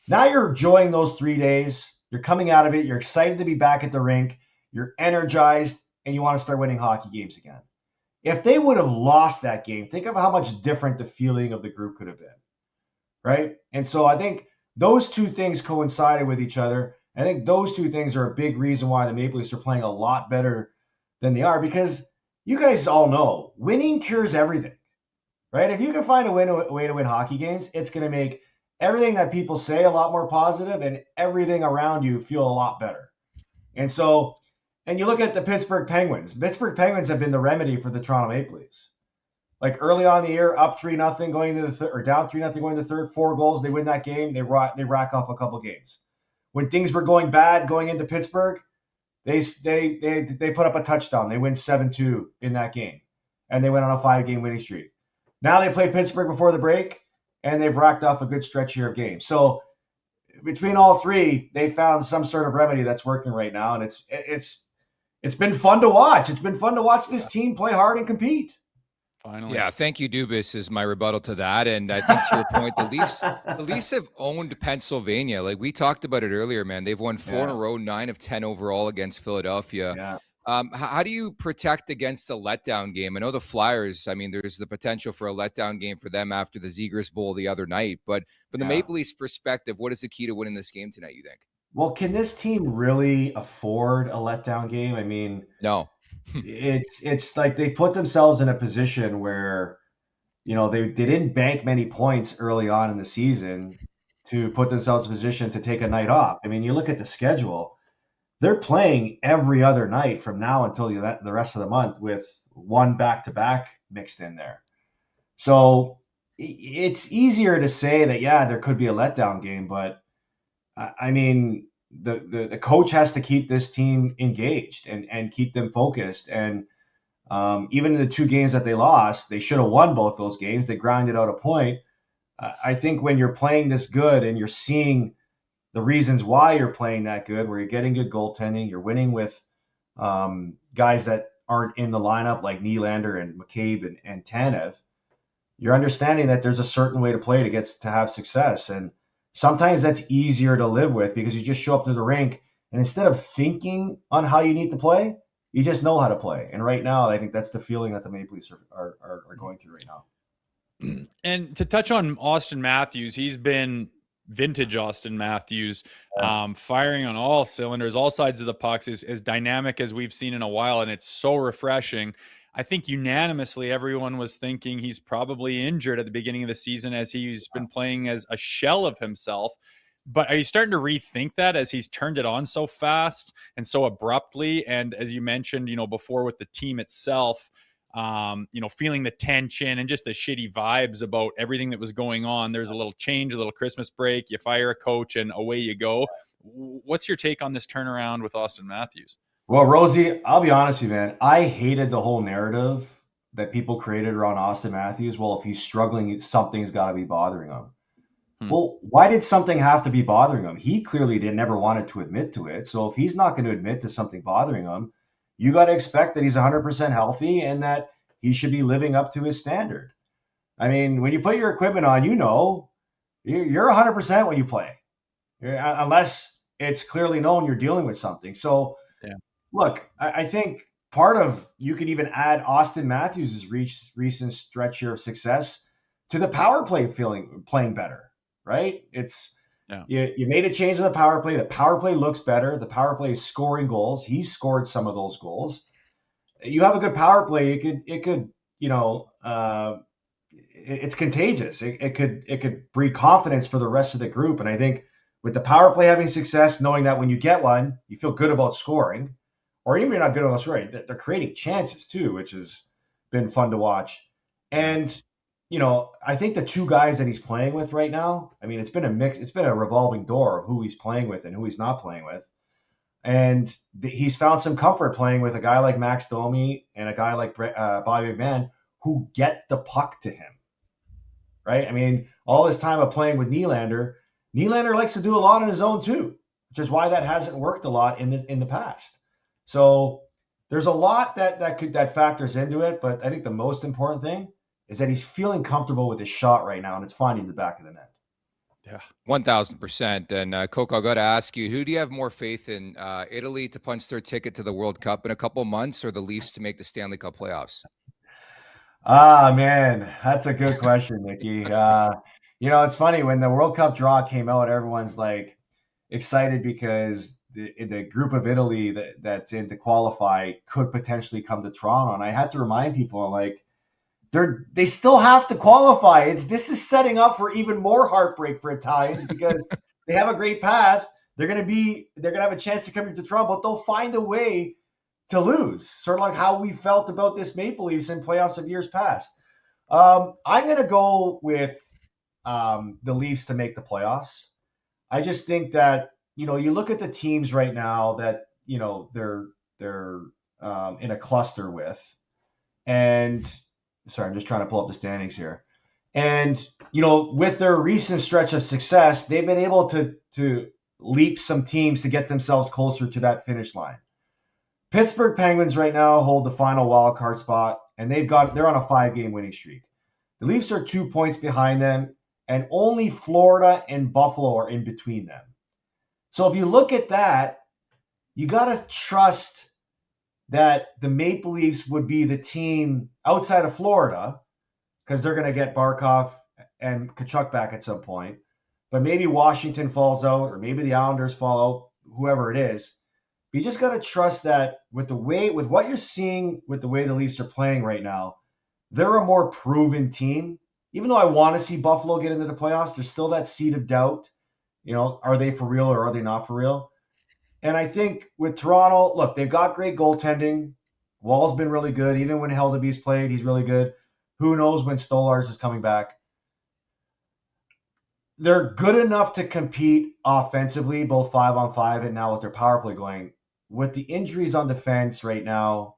now you're enjoying those 3 days. You're coming out of it. You're excited to be back at the rink. You're energized, and you want to start winning hockey games again. If they would have lost that game, think of how much different the feeling of the group could have been, right? And so I think those two things coincided with each other. I think those two things are a big reason why the Maple Leafs are playing a lot better than they are, because you guys all know winning cures everything, right? If you can find a way to win hockey games, it's going to make everything that people say a lot more positive and everything around you feel a lot better. And so, and you look at the Pittsburgh Penguins. The Pittsburgh Penguins have been the remedy for the Toronto Maple Leafs. Like early on in the year, up 3-0 going into the third, or down 3-0 going into the third, 4 goals, they win that game. They rack off a couple games. When things were going bad going into Pittsburgh, they put up a touchdown. They win 7-2 in that game, and they went on a 5-game winning streak. Now they play Pittsburgh before the break, and they've racked off a good stretch here of games. So between all three, they found some sort of remedy that's working right now, and it's been fun to watch. It's been fun to watch this team play hard and compete. Finally. Yeah, thank you, Dubas, is my rebuttal to that. And I think to your point, the Leafs have owned Pennsylvania. Like we talked about it earlier, man. They've won 4 in a row, 9 of 10 overall against Philadelphia. Yeah. How do you protect against a letdown game? I know the Flyers, I mean, there's the potential for a letdown game for them after the Zegras Bowl the other night. But from the Maple Leafs perspective, what is the key to winning this game tonight, you think? Well, can this team really afford a letdown game? I mean, no. It's like they put themselves in a position where, you know, they didn't bank many points early on in the season to put themselves in a position to take a night off. I mean, you look at the schedule, they're playing every other night from now until the rest of the month with one back-to-back mixed in there. So it's easier to say that, yeah, there could be a letdown game, but I mean, the coach has to keep this team engaged and keep them focused. And even in the 2 games that they lost, they should have won both those games. They grinded out a point. I think when you're playing this good and you're seeing the reasons why you're playing that good, where you're getting good goaltending, you're winning with guys that aren't in the lineup like Nylander and McCabe and Tanev, you're understanding that there's a certain way to play to have success. And sometimes that's easier to live with because you just show up to the rink and instead of thinking on how you need to play, you just know how to play. And right now, I think that's the feeling that the Maple Leafs are going through right now. And to touch on Auston Matthews, he's been vintage Auston Matthews, firing on all cylinders, all sides of the pucks, as dynamic as we've seen in a while. And it's so refreshing. I think unanimously everyone was thinking he's probably injured at the beginning of the season as he's been playing as a shell of himself. But are you starting to rethink that as he's turned it on so fast and so abruptly? And as you mentioned, before with the team itself, feeling the tension and just the shitty vibes about everything that was going on. There's a little change, a little Christmas break, you fire a coach and away you go. What's your take on this turnaround with Auston Matthews? Well, Rosie, I'll be honest with you, man. I hated the whole narrative that people created around Auston Matthews. Well, if he's struggling, something's got to be bothering him. Well, why did something have to be bothering him? He clearly never wanted to admit to it. So if he's not going to admit to something bothering him, you got to expect that he's 100% healthy and that he should be living up to his standard. I mean, when you put your equipment on, you're 100% when you play, unless it's clearly known you're dealing with something. So, Look, I think part of you can even add Auston Matthews' recent stretch here of success to the power play playing better, right? You made a change in the power play. The power play looks better. The power play is scoring goals. He's scored some of those goals. You have a good power play. It could it's contagious. It could breed confidence for the rest of the group. And I think with the power play having success, knowing that when you get one, you feel good about scoring, or even if you're not good about scoring, they're creating chances too, which has been fun to watch. And I think the two guys that he's playing with right now, I mean, it's been a mix. It's been a revolving door of who he's playing with and who he's not playing with. And he's found some comfort playing with a guy like Max Domi and a guy like Bobby McMahon who get the puck to him, right? I mean, all this time of playing with Nylander likes to do a lot on his own too, which is why that hasn't worked a lot in the past. So there's a lot that factors into it, but I think the most important thing is that he's feeling comfortable with his shot right now, and it's finding the back of the net. Yeah, 1,000%. And Coco, I got to ask you, who do you have more faith in? Italy to punch their ticket to the World Cup in a couple months, or the Leafs to make the Stanley Cup playoffs? Ah, man, that's a good question, Nikki. It's funny when the World Cup draw came out, everyone's like excited because the group of Italy that's in to qualify could potentially come to Toronto, and I had to remind people like they still have to qualify. This is setting up for even more heartbreak for Italians because they have a great path. They're gonna have a chance to come into Toronto, but they'll find a way to lose, sort of like how we felt about this Maple Leafs in playoffs of years past. I'm going to go with the Leafs to make the playoffs. I just think that, you look at the teams right now that, they're in a cluster with. And sorry, I'm just trying to pull up the standings here. And, with their recent stretch of success, they've been able to leap some teams to get themselves closer to that finish line. Pittsburgh Penguins right now hold the final wild card spot, and they're on a 5-game winning streak. The Leafs are 2 points behind them, and only Florida and Buffalo are in between them. So if you look at that, you got to trust that the Maple Leafs would be the team outside of Florida, because they're going to get Barkov and Tkachuk back at some point. But maybe Washington falls out, or maybe the Islanders fall out, whoever it is. You just got to trust that with what you're seeing with the way the Leafs are playing right now, they're a more proven team. Even though I want to see Buffalo get into the playoffs, there's still that seed of doubt. Are they for real or are they not for real? And I think with Toronto, look, they've got great goaltending. Wall's been really good. Even when Heldeby's played, he's really good. Who knows when Stolarz is coming back? They're good enough to compete offensively, both 5-on-5 and now with their power play going. With the injuries on defense right now,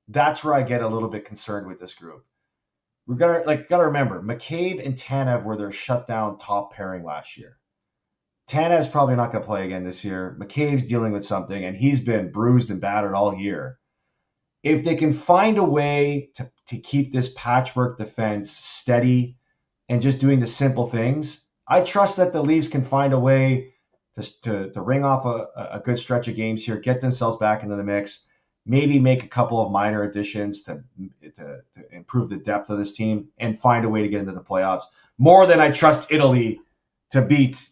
that's where I get a little bit concerned with this group. We've got to remember, McCabe and Tanev were their shutdown top pairing last year. Tanev's probably not going to play again this year. McCabe's dealing with something, and he's been bruised and battered all year. If they can find a way to keep this patchwork defense steady and just doing the simple things, I trust that the Leafs can find a way to ring off a good stretch of games here, get themselves back into the mix, maybe make a couple of minor additions to improve the depth of this team and find a way to get into the playoffs. More than I trust Italy to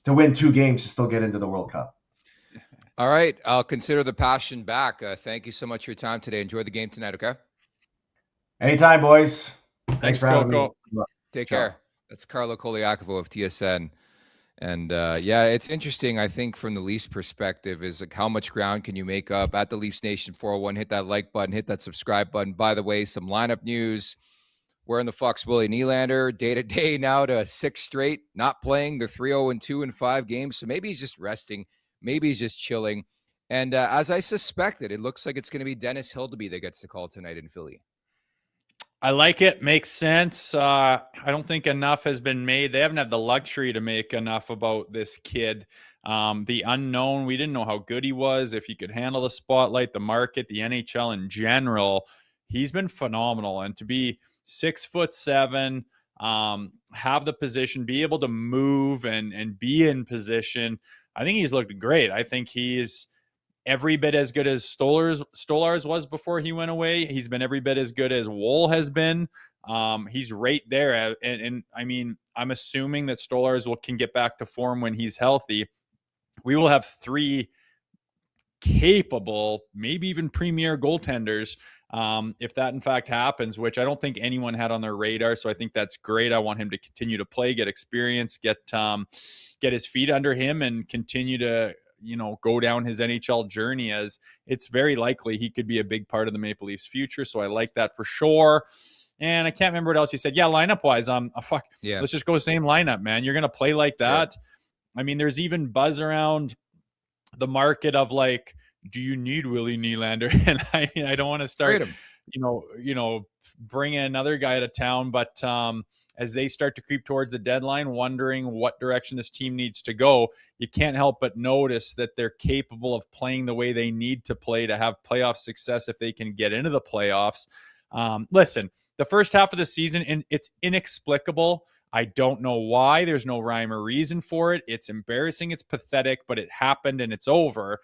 win 2 games to still get into the World Cup. All right. I'll consider the passion back. Thank you so much for your time today. Enjoy the game tonight, okay? Anytime, boys. Thanks for having me. Take care. That's Carlo Colaiacovo of TSN. And it's interesting, I think, from the Leafs perspective, is like how much ground can you make up at the Leafs Nation 401. Hit that like button, hit that subscribe button. By the way, some lineup news. Where in the fuck's Willie Nylander? Day-to-day now to 6 straight, not playing. They're 3-0-2 in 5 games. So maybe he's just resting. Maybe he's just chilling. And as I suspected, it looks like it's going to be Dennis Hildeby that gets the call tonight in Philly. I like it. Makes sense. I don't think enough has been made. They haven't had the luxury to make enough about this kid. The unknown, we didn't know how good he was, if he could handle the spotlight, the market, the NHL in general. He's been phenomenal. And to be 6'7", have the position, be able to move and be in position, I think he's looked great. I think he's every bit as good as Stolarz was before he went away. He's been every bit as good as Woll has been. He's right there. And I mean, I'm assuming that Stolarz can get back to form when he's healthy. We will have 3 capable, maybe even premier goaltenders, if that in fact happens, which I don't think anyone had on their radar. So I think that's great. I want him to continue to play, get experience, get his feet under him, and continue to go down his NHL journey, as it's very likely he could be a big part of the Maple Leafs future. So I like that for sure. And I can't remember what else you said. Yeah, lineup wise, fuck. Yeah. Let's just go same lineup, man. You're gonna play like that. Sure. I mean, there's even buzz around the market of like, do you need Willie Nylander? And I don't want to start, bringing another guy to town, but as they start to creep towards the deadline, wondering what direction this team needs to go, you can't help but notice that they're capable of playing the way they need to play to have playoff success if they can get into the playoffs. Listen, the first half of the season, and it's inexplicable. I don't know why. There's no rhyme or reason for it. It's embarrassing. It's pathetic, but it happened and it's over.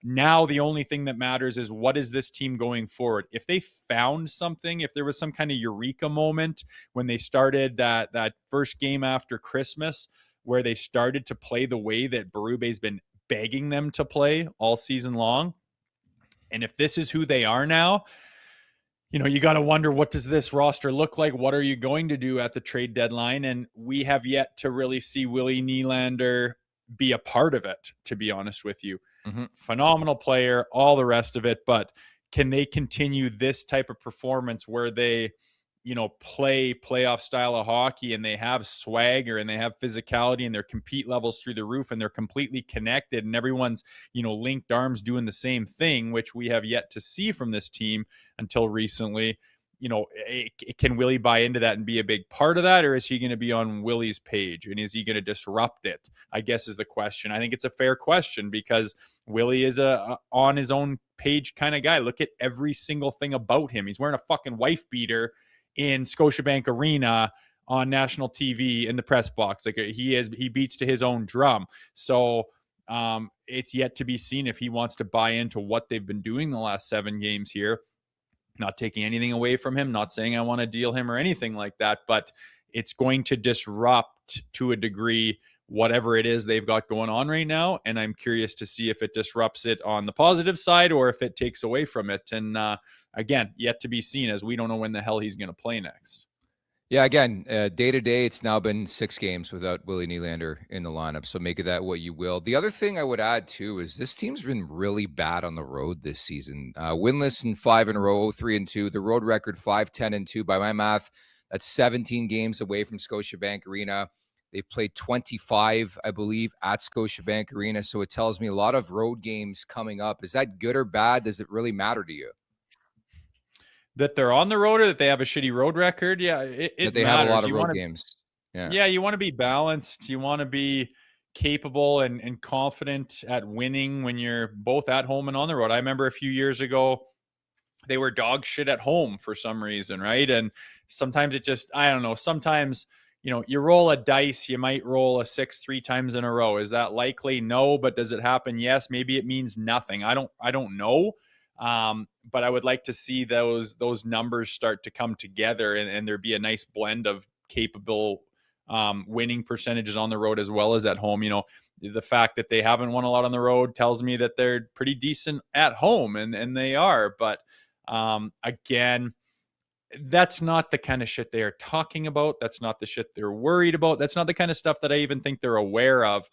Now the only thing that matters is what is this team going forward? If they found something, if there was some kind of eureka moment when they started that first game after Christmas where they started to play the way that Berube's been begging them to play all season long, and if this is who they are now, you got to wonder, what does this roster look like? What are you going to do at the trade deadline? And we have yet to really see Willie Nylander be a part of it, to be honest with you. Mm-hmm. Phenomenal player, all the rest of it. But can they continue this type of performance where they, play playoff style of hockey and they have swagger and they have physicality and their compete levels through the roof and they're completely connected and everyone's, linked arms doing the same thing, which we have yet to see from this team until recently. Can Willie buy into that and be a big part of that? Or is he going to be on Willie's page and is he going to disrupt it? I guess is the question. I think it's a fair question because Willie is a on his own page kind of guy. Look at every single thing about him. He's wearing a fucking wife beater in Scotiabank Arena on national TV in the press box. Like he beats to his own drum. So it's yet to be seen if he wants to buy into what they've been doing the last 7 games here. Not taking anything away from him, not saying I want to deal him or anything like that, but it's going to disrupt to a degree whatever it is they've got going on right now. And I'm curious to see if it disrupts it on the positive side or if it takes away from it. And again, yet to be seen, as we don't know when the hell he's going to play next. Yeah, again, day to day, it's now been 6 games without Willie Nylander in the lineup. So make of that what you will. The other thing I would add, too, is this team's been really bad on the road this season. Winless in 5 in a row, 3-2. The road record 5-10-2. By my math, that's 17 games away from Scotiabank Arena. They've played 25, I believe, at Scotiabank Arena. So it tells me a lot of road games coming up. Is that good or bad? Does it really matter to you? That they're on the road or that they have a shitty road record? Yeah, it that they matters. have a lot of road games. Yeah, you want to be balanced. You want to be capable and confident at winning when you're both at home and on the road. I remember a few years ago, they were dog shit at home for some reason, right? And sometimes it just, I don't know, sometimes, you roll a dice, you might roll a 6 3 times in a row. Is that likely? No. But does it happen? Yes. Maybe it means nothing. I don't know. But I would like to see those numbers start to come together and there be a nice blend of capable winning percentages on the road as well as at home. The fact that they haven't won a lot on the road tells me that they're pretty decent at home, and they are. But again, that's not the kind of shit they are talking about. That's not the shit they're worried about. That's not the kind of stuff that I even think they're aware of.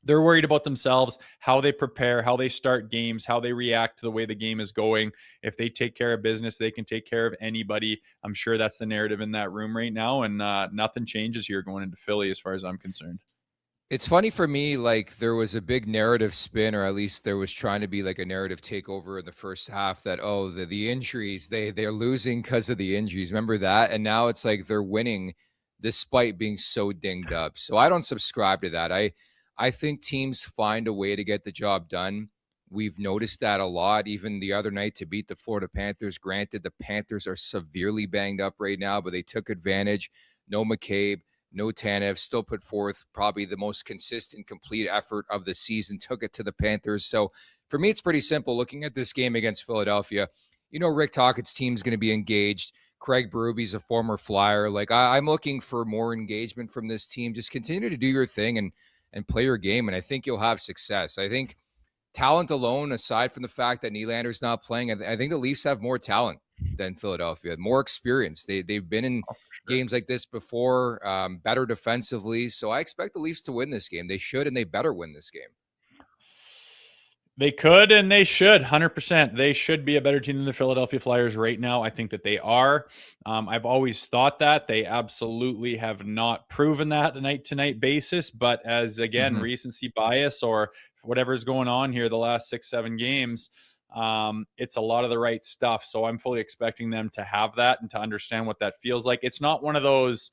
They're worried about themselves, how they prepare, how they start games, how they react to the way the game is going. If they take care of business, they can take care of anybody. I'm sure that's the narrative in that room right now, and nothing changes here going into Philly as far as I'm concerned. It's funny for me, like there was a big narrative spin, or at least there was trying to be like a narrative takeover in the first half that, the injuries, they're losing because of the injuries. Remember that? And now it's like they're winning despite being so dinged up. So I don't subscribe to that. I think teams find a way to get the job done. We've noticed that a lot, even the other night to beat the Florida Panthers. Granted, the Panthers are severely banged up right now, but they took advantage. No McCabe, no Tanev, still put forth probably the most consistent, complete effort of the season, took it to the Panthers. So for me, it's pretty simple. Looking at this game against Philadelphia, Rick Tocchet's team's going to be engaged. Craig Berube's a former Flyer. Like I'm looking for more engagement from this team. Just continue to do your thing and play your game, and I think you'll have success. I think talent alone, aside from the fact that Nylander's not playing, I think the Leafs have more talent than Philadelphia, more experience. They've been in games like this before, better defensively. So I expect the Leafs to win this game. They should, and they better win this game. They could and they should, 100%. They should be a better team than the Philadelphia Flyers right now. I think that they are. I've always thought that. They absolutely have not proven that on a night-to-night basis. But as, again, recency bias or whatever's going on here the last 6-7 games, it's a lot of the right stuff. So I'm fully expecting them to have that and to understand what that feels like. It's not one of those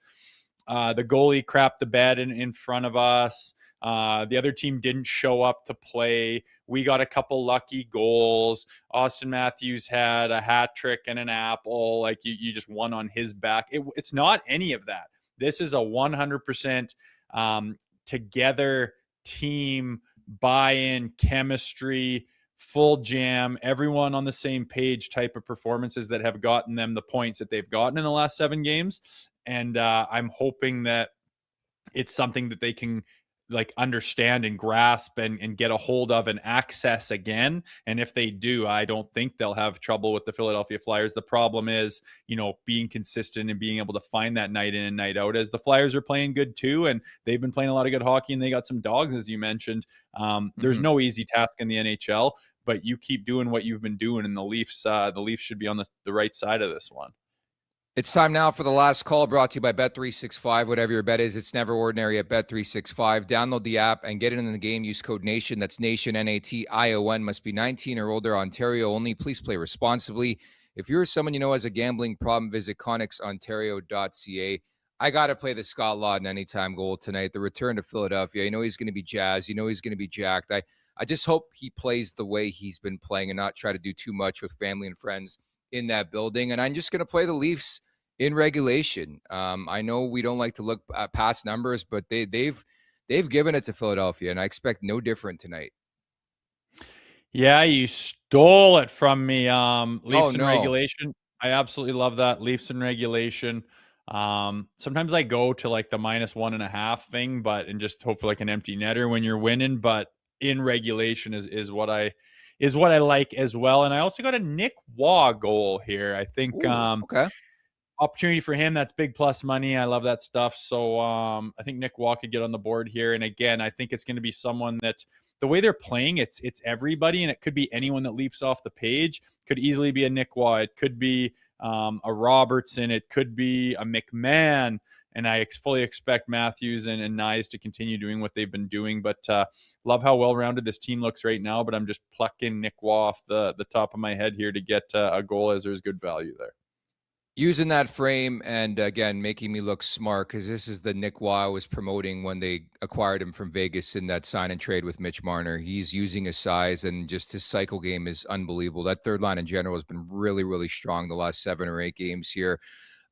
the goalie crapped the bed in front of us. The other team didn't show up to play. We got a couple lucky goals. Auston Matthews had a hat trick and an apple. Like you just won on his back. It's not any of that. This is a 100% together team buy-in, chemistry, full jam, everyone on the same page type of performances that have gotten them the points that they've gotten in the last 7 games. And I'm hoping that it's something that they can like understand and grasp and get a hold of and access again. And if they do, I don't think they'll have trouble with the Philadelphia Flyers. The problem is, being consistent and being able to find that night in and night out, as the Flyers are playing good too. And they've been playing a lot of good hockey and they got some dogs, as you mentioned. There's no easy task in the NHL, but you keep doing what you've been doing, and the Leafs should be on the right side of this one. It's time now for the last call, brought to you by Bet365. Whatever your bet is, it's never ordinary at Bet365. Download the app and get it in the game. Use code NATION. That's NATION, NATION. Must be 19 or older, Ontario only. Please play responsibly. If you're someone you know has a gambling problem, visit connexontario.ca. I got to play the Scott Laughton anytime goal tonight. The return to Philadelphia. You know he's going to be jazzed. You know he's going to be jacked. I just hope he plays the way he's been playing and not try to do too much with family and friends in that building. And I'm just going to play the Leafs in regulation. I know we don't like to look at past numbers, but they've given it to Philadelphia, and I expect no different tonight. Yeah, you stole it from me. Leafs in regulation. I absolutely love that. Leafs in regulation. Sometimes I go to like the -1.5 thing, and just hope for like an empty netter when you're winning. But in regulation is what I like as well. And I also got a Nick Waugh goal here. I think okay. Opportunity for him. That's big plus money. I love that stuff. So I think Nick Waugh could get on the board here. And again, I think it's going to be someone that the way they're playing, it's everybody, and it could be anyone that leaps off the page. Could easily be a Nick Waugh. It could be a Robertson. It could be a McMahon. And I fully expect Matthews and Nyes to continue doing what they've been doing. But love how well-rounded this team looks right now. But I'm just plucking Nick Waugh off the top of my head here to get a goal, as there's good value there. Using that frame and, again, making me look smart, because this is the Nick Waugh I was promoting when they acquired him from Vegas in that sign and trade with Mitch Marner. He's using his size, and just his cycle game is unbelievable. That third line in general has been really, really strong the last 7 or 8 games here.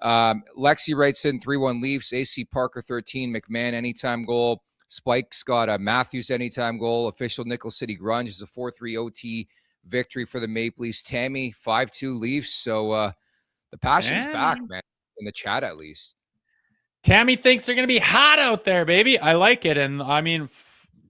Lexi writes in 3-1 Leafs, AC Parker 13, McMahon anytime goal. Spike's got a Matthews anytime goal. Official Nickel City Grunge is a 4-3 OT victory for the Maple Leafs. Tammy, 5-2 Leafs. So, the passion's back, man, in the chat at least. Tammy thinks they're going to be hot out there, baby. I like it. And I mean,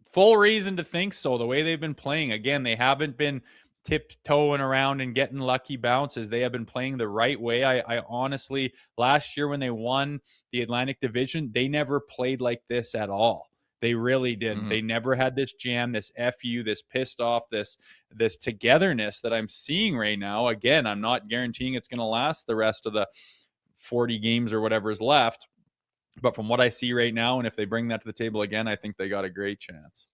full reason to think so. The way they've been playing, again, they haven't been tiptoeing around and getting lucky bounces. They have been playing the right way. I honestly, last year when they won the Atlantic Division, they never played like this at all. They really didn't. They never had this jam, this FU, this pissed off, this togetherness that I'm seeing right now. Again, I'm not guaranteeing it's going to last the rest of the 40 games or whatever is left. But from what I see right now, and if they bring that to the table again, I think they got a great chance.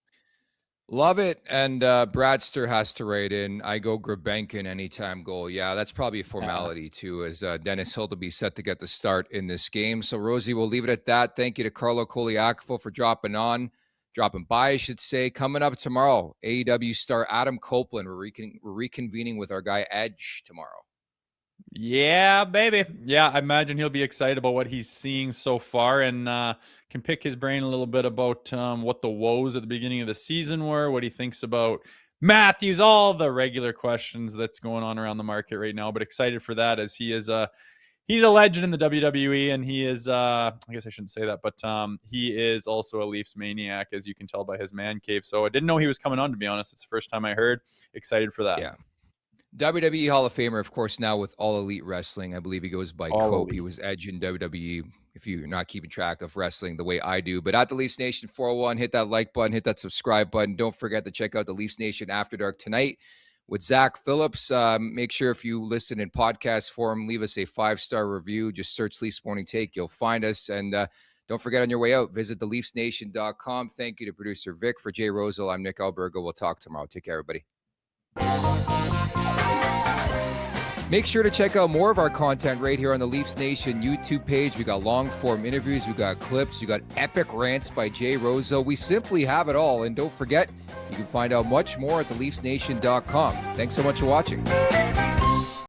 Love it. And Bradster has to write in, I go Grabenkin anytime goal. Yeah, that's probably a formality too, as Dennis Hill to be set to get the start in this game. So, Rosie, we'll leave it at that. Thank you to Carlo Colaiacovo for dropping by, I should say. Coming up tomorrow, AEW star Adam Copeland. We're reconvening with our guy Edge tomorrow. Yeah, baby. Yeah, I imagine he'll be excited about what he's seeing so far, and can pick his brain a little bit about what the woes at the beginning of the season were, what he thinks about Matthews, all the regular questions that's going on around the market right now. But excited for that, as he is he's a legend in the WWE, and he is I guess I shouldn't say that, but he is also a Leafs maniac, as you can tell by his man cave. So I didn't know he was coming on, to be honest. It's the first time I heard. Excited for that. Yeah. WWE Hall of Famer, of course, now with All Elite Wrestling. I believe he goes by All Cope. Elite. He was Edge in WWE, if you're not keeping track of wrestling the way I do. But at the Leafs Nation 401, hit that like button, hit that subscribe button. Don't forget to check out the Leafs Nation After Dark tonight with Zach Phillips. Make sure if you listen in podcast form, leave us a 5-star review. Just search Leafs Morning Take. You'll find us. And don't forget on your way out, visit theleafsnation.com. Thank you to producer Vic. For Jay Rosehill, I'm Nick Alberga. We'll talk tomorrow. Take care, everybody. Make sure to check out more of our content right here on the Leafs Nation YouTube page. We got long-form interviews, we got clips, we got epic rants by Jay Rosehill. We simply have it all. And don't forget, you can find out much more at theleafsnation.com. Thanks so much for watching.